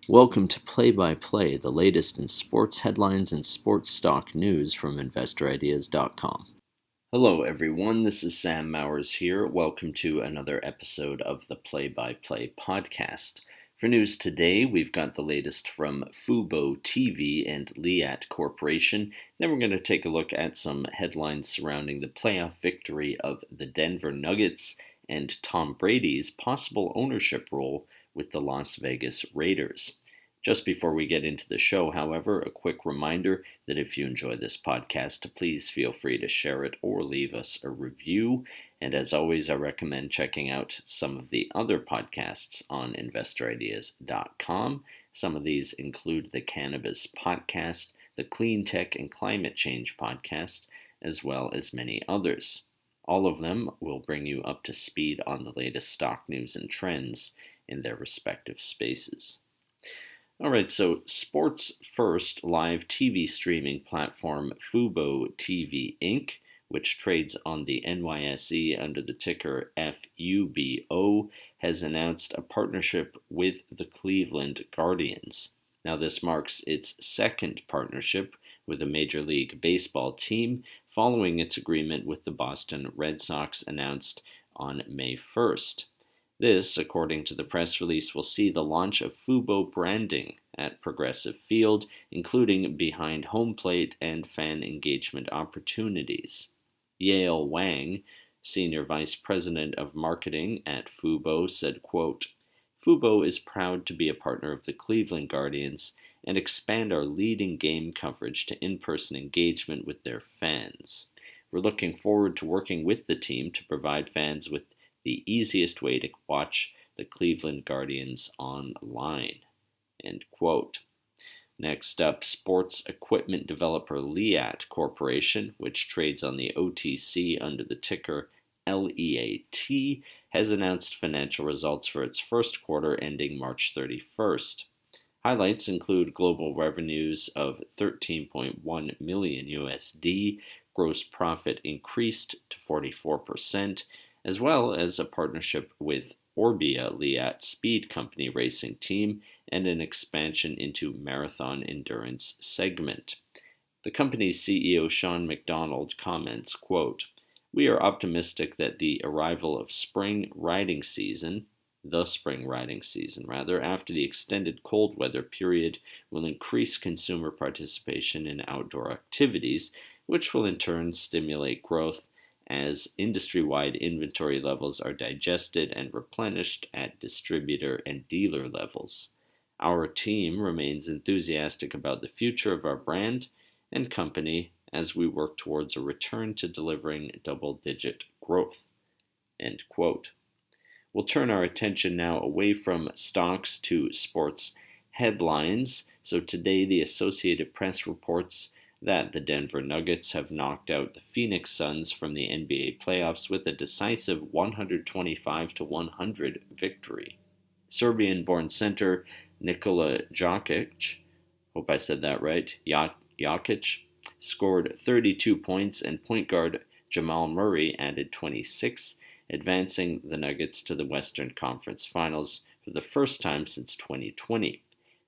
Welcome to Play by Play, the latest in sports headlines and sports stock news from InvestorIdeas.com. Hello, everyone. This is Sam Mowers here. Welcome to another episode of the Play by Play podcast. For news today, we've got the latest from fuboTV and Leatt Corporation. Then we're going to take a look at some headlines surrounding the playoff victory of the Denver Nuggets and Tom Brady's possible ownership role with the Las Vegas Raiders. Just before we get into the show, however, a quick reminder that if you enjoy this podcast, please feel free to share it or leave us a review. And as always, I recommend checking out some of the other podcasts on InvestorIdeas.com. Some of these include the Cannabis Podcast, the Clean Tech and Climate Change Podcast, as well as many others. All of them will bring you up to speed on the latest stock news and trends in their respective spaces. All right, so Sports First live TV streaming platform fuboTV Inc., which trades on the NYSE under the ticker FUBO, has announced a partnership with the Cleveland Guardians. Now, this marks its second partnership with a Major League Baseball team following its agreement with the Boston Red Sox announced on May 1st. This, according to the press release, will see the launch of Fubo branding at Progressive Field, including behind home plate and fan engagement opportunities. Yale Wang, Senior Vice President of Marketing at Fubo, said, quote, "Fubo is proud to be a partner of the Cleveland Guardians and expand our leading game coverage to in-person engagement with their fans. We're looking forward to working with the team to provide fans with the easiest way to watch the Cleveland Guardians online." End quote. Next up, sports equipment developer Leatt Corporation, which trades on the OTC under the ticker LEAT, has announced financial results for its first quarter ending March 31st. Highlights include global revenues of $13.1 million USD, gross profit increased to 44%, as well as a partnership with Orbea Leatt Speed Company racing team and an expansion into marathon endurance segment. The company's CEO Sean McDonald comments, quote, "We are optimistic that the arrival of the spring riding season, after the extended cold weather period will increase consumer participation in outdoor activities, which will in turn stimulate growth as industry-wide inventory levels are digested and replenished at distributor and dealer levels. Our team remains enthusiastic about the future of our brand and company as we work towards a return to delivering double-digit growth." End quote. We'll turn our attention now away from stocks to sports headlines. So today, the Associated Press reports that the Denver Nuggets have knocked out the Phoenix Suns from the NBA playoffs with a decisive 125-100 victory. Serbian-born center Nikola Jokic, hope I said that right, Jokic, scored 32 points, and point guard Jamal Murray added 26, advancing the Nuggets to the Western Conference Finals for the first time since 2020.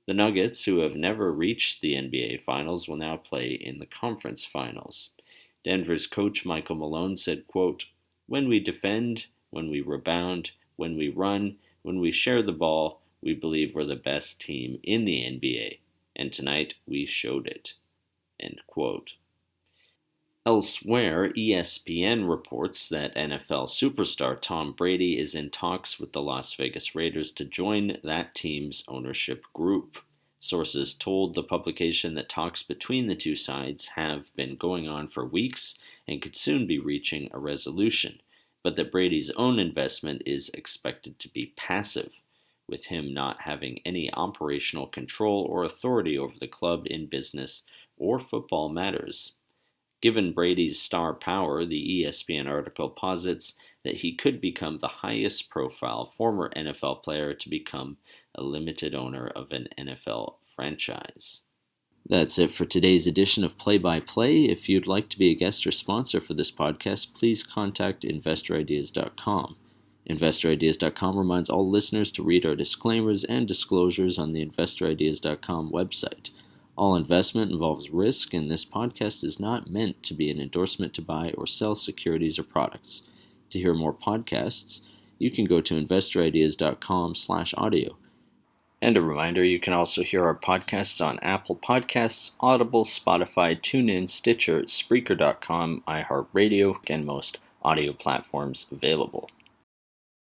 The Nuggets, who have never reached the NBA Finals, will now play in the conference finals. Denver's coach Michael Malone said, quote, "When we defend, when we rebound, when we run, when we share the ball, we believe we're the best team in the NBA. And tonight we showed it." End quote. Elsewhere, ESPN reports that NFL superstar Tom Brady is in talks with the Las Vegas Raiders to join that team's ownership group. Sources told the publication that talks between the two sides have been going on for weeks and could soon be reaching a resolution, but that Brady's own investment is expected to be passive, with him not having any operational control or authority over the club in business or football matters. Given Brady's star power, the ESPN article posits that he could become the highest profile former NFL player to become a limited owner of an NFL franchise. That's it for today's edition of Play by Play. If you'd like to be a guest or sponsor for this podcast, please contact InvestorIdeas.com. InvestorIdeas.com reminds all listeners to read our disclaimers and disclosures on the InvestorIdeas.com website. All investment involves risk, and this podcast is not meant to be an endorsement to buy or sell securities or products. To hear more podcasts, you can go to InvestorIdeas.com/audio. And a reminder, you can also hear our podcasts on Apple Podcasts, Audible, Spotify, TuneIn, Stitcher, Spreaker.com, iHeartRadio, and most audio platforms available.